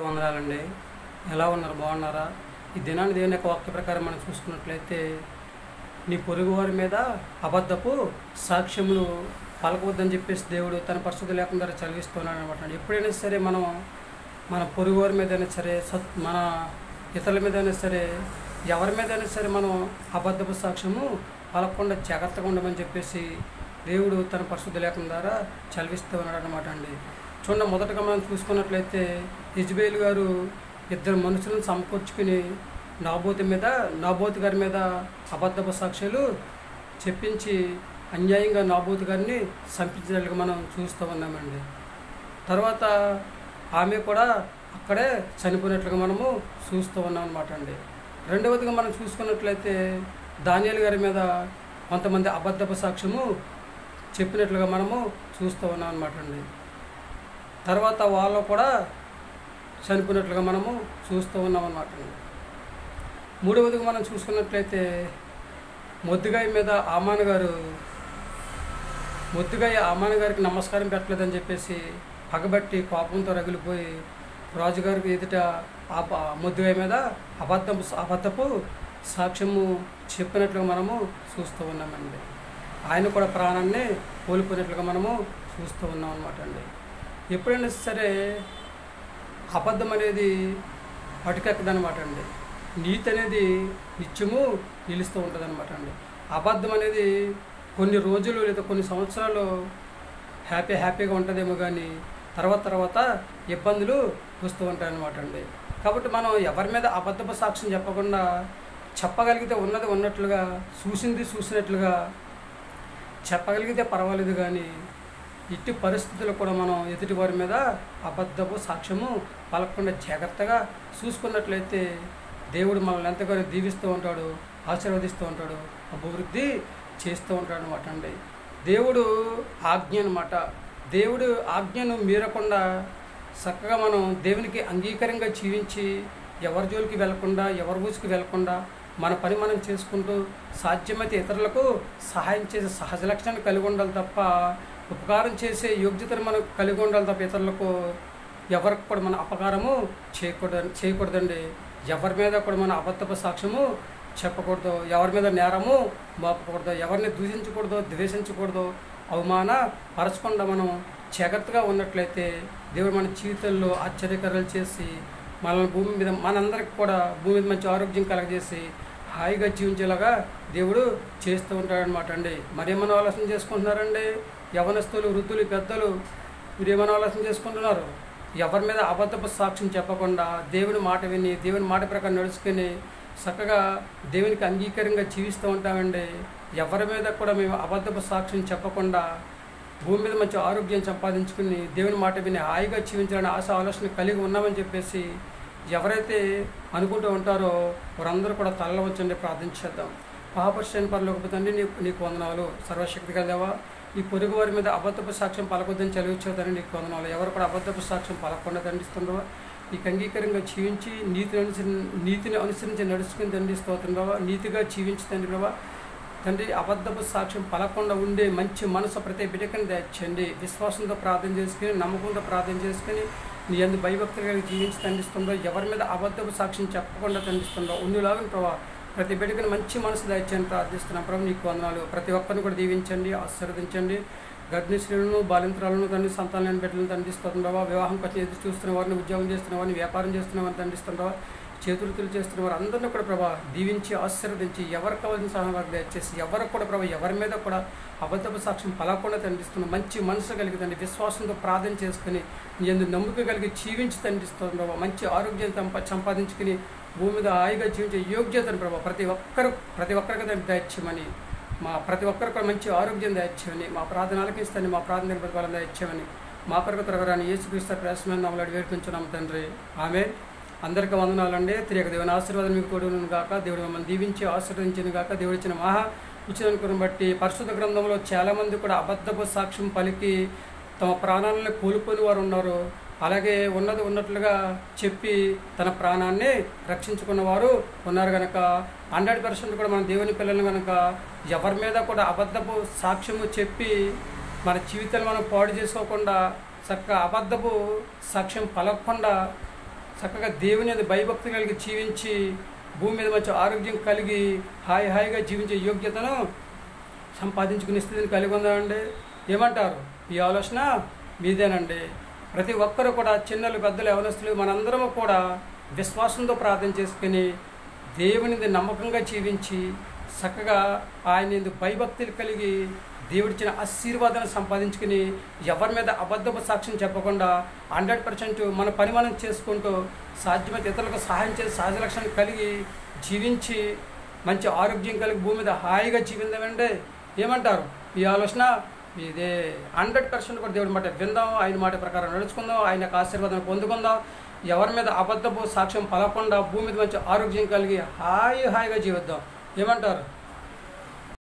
వందనాలండి. ఎలా ఉన్నారు? బాగున్నారా? ఈ దినాన్ని దేవుని యొక్క వాక్య ప్రకారం మనం చూసుకున్నట్లయితే, నీ పొరుగువారి మీద అబద్ధపు సాక్ష్యములు పలకవద్దని చెప్పేసి దేవుడు తన పరిశుద్ధ లేఖనం ద్వారా చదివిస్తున్నాడు అనమాట. ఎప్పుడైనా సరే మనం మన పొరుగువారి మీదైనా సరే, మన ఇతరుల మీదైనా సరే, ఎవరి మీదైనా సరే మనం అబద్ధపు సాక్ష్యము పలకకుండా జాగ్రత్తగా ఉండమని చెప్పేసి దేవుడు తన పరిశుద్ధ లేఖనం ద్వారా చదివిస్తూ ఉన్నాడు అనమాట అండి. చూడండి, మొదటగా మనం చూసుకున్నట్లయితే యెజబెల్ గారు ఇద్దరు మనుషులను సమకూర్చుకుని నాబోతు గారి మీద అబద్ధపు సాక్ష్యాలు చెప్పించి అన్యాయంగా నాబోతు గారిని చంపించినట్లుగా మనం చూస్తూ ఉన్నామండి. తర్వాత ఆమె కూడా అక్కడే చనిపోయినట్లుగా మనము చూస్తూ ఉన్నాం అన్నమాట అండి. రెండవదిగా మనం చూసుకున్నట్లయితే దానియేలు గారి మీద కొంతమంది అబద్ధపు సాక్ష్యము చెప్పినట్లుగా మనము చూస్తూ ఉన్నాం అన్నమాట అండి. తర్వాత వాళ్ళు కూడా చనిపోయినట్లుగా మనము చూస్తూ ఉన్నాం అన్నమాట అండి. మూడవదిగా మనం చూసుకున్నట్లయితే మొద్దుగాయ మీద మొద్దుగాయ ఆమాను గారికి నమస్కారం పెట్టలేదని చెప్పేసి పగబట్టి కోపంతో రగిలిపోయి రాజుగారికి ఎదుట మొద్దుగాయ మీద అబద్ధపు సాక్ష్యము చెప్పినట్లుగా మనము చూస్తూ ఉన్నామండి. ఆయన కూడా ప్రాణాన్ని కోల్పోయినట్లుగా మనము చూస్తూ ఉన్నాం అన్నమాట అండి. ఎప్పుడైనా సరే అబద్ధం అనేది అటుకెక్కదనమాట అండి. నీతి అనేది నిత్యము నిలుస్తూ ఉంటుంది అనమాట అండి. అబద్ధం అనేది కొన్ని రోజులు లేదా కొన్ని సంవత్సరాలు హ్యాపీగా ఉంటుందేమో కానీ తర్వాత ఇబ్బందులు వస్తూ ఉంటాయి అన్నమాట అండి. కాబట్టి మనం ఎవరి మీద అబద్ధపు సాక్ష్యం చెప్పకుండా చెప్పగలిగితే ఉన్నది ఉన్నట్లుగా, చూసినట్లుగా చెప్పగలిగితే పర్వాలేదు. కానీ ఇట్టి పరిస్థితుల్లో కూడా మనం ఎదుటి వారి మీద అబద్ధపు సాక్ష్యము పలకకుండా జాగ్రత్తగా చూసుకున్నట్లయితే దేవుడు మనల్ని ఎంతగానో దీవిస్తూ ఉంటాడు, ఆశీర్వదిస్తూ ఉంటాడు, అభివృద్ధి చేస్తూ ఉంటాడు అనమాట అండి. దేవుడు ఆజ్ఞ అనమాట. దేవుడు ఆజ్ఞను మీరకుండా చక్కగా మనం దేవునికి అంగీకారంగా జీవించి ఎవరి జోలికి వెళ్లకుండా, ఎవరి ఊసుకి వెళ్లకుండా మన పని మనం చేసుకుంటూ సాధ్యమైతే ఇతరులకు సహాయం చేసే సహజ లక్షణాన్ని కలిగి ఉండాలి తప్ప, ఉపకారం చేసే యోగ్యతను మనం కలిగి ఉండాలి తప్ప ఇతరులకు ఎవరికి కూడా మన అపకారము చేయకూడదండి. ఎవరి మీద కూడా మన అబద్ధపు సాక్ష్యము చెప్పకూడదు, ఎవరి మీద నేరము మోపకూడదు, ఎవరిని దూషించకూడదు, ద్వేషించకూడదు, అవమానపరచకుండా మనం జాగ్రత్తగా ఉన్నట్లయితే దేవుడు మన జీవితంలో ఆశ్చర్యకరాలు చేసి మనల్ని మనందరికి కూడా భూమి మీద మంచి ఆరోగ్యం కలగజేసి హాయిగా జీవించేలాగా దేవుడు చేస్తూ ఉంటాడనమాట అండి. మరేమన్నా ఆలోచన చేసుకుంటున్నారండి? యవనస్తులు, వృద్ధులు, పెద్దలు మీరేమైనా ఆలోచన చేసుకుంటున్నారు? ఎవరి మీద అబద్ధపు సాక్ష్యం చెప్పకుండా దేవుని మాట విని, దేవుని మాట ప్రకారం నడుచుకుని చక్కగా దేవునికి అంగీకారంగా జీవిస్తూ ఉంటామండి. ఎవరి మీద కూడా మేము అబద్ధపు సాక్ష్యం చెప్పకుండా భూమి మీద మంచి ఆరోగ్యం సంపాదించుకుని దేవుని మాట విని హాయిగా జీవించాలని ఆలోచన కలిగి ఉన్నామని చెప్పేసి ఎవరైతే అనుకుంటూ ఉంటారో వారందరూ కూడా తలలో వచ్చండి, ప్రార్థించేద్దాం. మహాపరిశుద్ధ పరలోకపు తండ్రి, నీకు వందనాలు. సర్వశక్తి గలదేవా, ఈ పొరుగు వారి మీద అబద్ధపు సాక్ష్యం పలకొద్దని చదివించేదని నీకు వందనాలు. ఎవరు కూడా అబద్ధపు సాక్ష్యం పలకుండా దండిస్తుండవా, నీకు అంగీకారంగా జీవించి నీతిని అనుసరించి నడుచుకుని దండిస్తుండవా, నీతిగా జీవించి తండ్రి తండ్రి అబద్ధపు సాక్ష్యం పలకుండా ఉండే మంచి మనసు ప్రతి బిడ్డకని దయచేయండి. విశ్వాసంతో ప్రార్థన చేసుకుని, నమ్మకంతో ప్రార్థన చేసుకుని నీ అందు భయభక్తులుగా జీవించి తండిస్తుండో, ఎవరి మీద అబద్ధపు సాక్ష్యం చెప్పకుండా తండిస్తుండో ఉన్నలాగా ప్రభావ ప్రతి బిడ్డకని మంచి మనసు దయచేయని ప్రార్థిస్తున్నాం. ప్రభు నీకు వందనాలు. ప్రతి ఒక్కరిని కూడా దీవించండి, ఆశీర్వదించండి. గర్భిణీ స్త్రీలను, బాలింతరాలను తండ్రి, సంతానం బిడ్డలను తండిస్తుండవా, వివాహం కోసం ఎదురు చూస్తున్న వారిని, ఉద్యోగం చేస్తున్న వారిని, వ్యాపారం చేస్తున్న వారిని తండిస్తుండవా, చేతులు చేస్తున్న వారు అందరినీ కూడా ప్రభా దీవించి ఆశీర్వదించి ఎవరికి కావాల్సిన సహాయం వారికి దయచేసి ఎవరికి కూడా ప్రభావ ఎవరి మీద కూడా అబద్ధపు సాక్ష్యం పలకుండా తండిస్తున్న మంచి మనసు కలిగి తండ్రి, విశ్వాసంతో ప్రార్థన చేసుకుని నీ యందు నమ్మకం కలిగి జీవించి తండిస్తున్నావు. మంచి ఆరోగ్యం సంపాదించుకుని భూమి మీద హాయిగా జీవించే యోగ్యతను ప్రభావ ప్రతి ఒక్కరికి దాన్ని దయచేయమని, మా ప్రతి ఒక్కరికి కూడా మంచి ఆరోగ్యం దయచేయమని, మా ప్రార్థన ఆలకిస్తాన్ని, మా ప్రార్థన ప్రతిఫలం దయచేయమని, మా కొరకు త్వరగాని యేసుక్రీస్తు ప్రయాసమైన నామములో వేడుకుంటున్నాం తండ్రి. ఆమేన్. అందరికీ వందనాలండి. తిరిగి దేవుని ఆశీర్వాదం మీకు తోడును గాక. దేవుడు మమ్మల్ని దీవించి ఆశీర్వదించిన గాక. దేవుడు ఇచ్చిన ఉచితాన్ని బట్టి పరిశుద్ధ గ్రంథంలో చాలామంది కూడా అబద్ధపు సాక్ష్యం పలికి తమ ప్రాణాలను కోల్పోని వారు ఉన్నారు. అలాగే ఉన్నట్లుగా చెప్పి తన ప్రాణాన్ని రక్షించుకున్న వారు ఉన్నారు. కనుక 100% కూడా మన దేవుని పిల్లలు కనుక ఎవరి మీద కూడా అబద్ధపు సాక్ష్యము చెప్పి మన జీవితాన్ని మనం పాడు చేసుకోకుండా చక్కగా అబద్ధపు సాక్ష్యం పలకకుండా చక్కగా దేవుని యందు భయభక్తి కలిగి జీవించి భూమి మీద మంచి ఆరోగ్యం కలిగి హాయిగా జీవించే యోగ్యతను సంపాదించుకునే స్థితిని కలిగి ఉందామండి. ఏమంటారు? ఈ ఆలోచన మీదేనండి. ప్రతి ఒక్కరూ కూడా చిన్నలు పెద్దలు యవనస్తులు మనందరము కూడా విశ్వాసంతో ప్రార్థన చేసుకుని దేవుని నమ్మకంగా జీవించి చక్కగా ఆయన భయభక్తులు కలిగి దేవుడిచ్చిన ఆశీర్వాదాన్ని సంపాదించుకుని ఎవరి మీద అబద్ధపు సాక్ష్యం చెప్పకుండా 100% మన పని మనం చేసుకుంటూ సాధ్యమైతే ఇతరులకు సహాయం చేసి సహజ లక్షణం కలిగి జీవించి మంచి ఆరోగ్యం కలిగి భూమి మీద హాయిగా జీవిందామంటే ఏమంటారు? ఈ ఆలోచన ఇదే 100% కూడా దేవుడి మాట విందాం, ఆయన మాట ప్రకారం నడుచుకుందాం, ఆయన యొక్క ఆశీర్వాదాన్ని పొందుకుందాం. ఎవరి మీద అబద్ధపు సాక్ష్యం పలకుండా భూమి మీద మంచి ఆరోగ్యం కలిగి హాయిగా జీవిద్దాం. ఏమంటారు?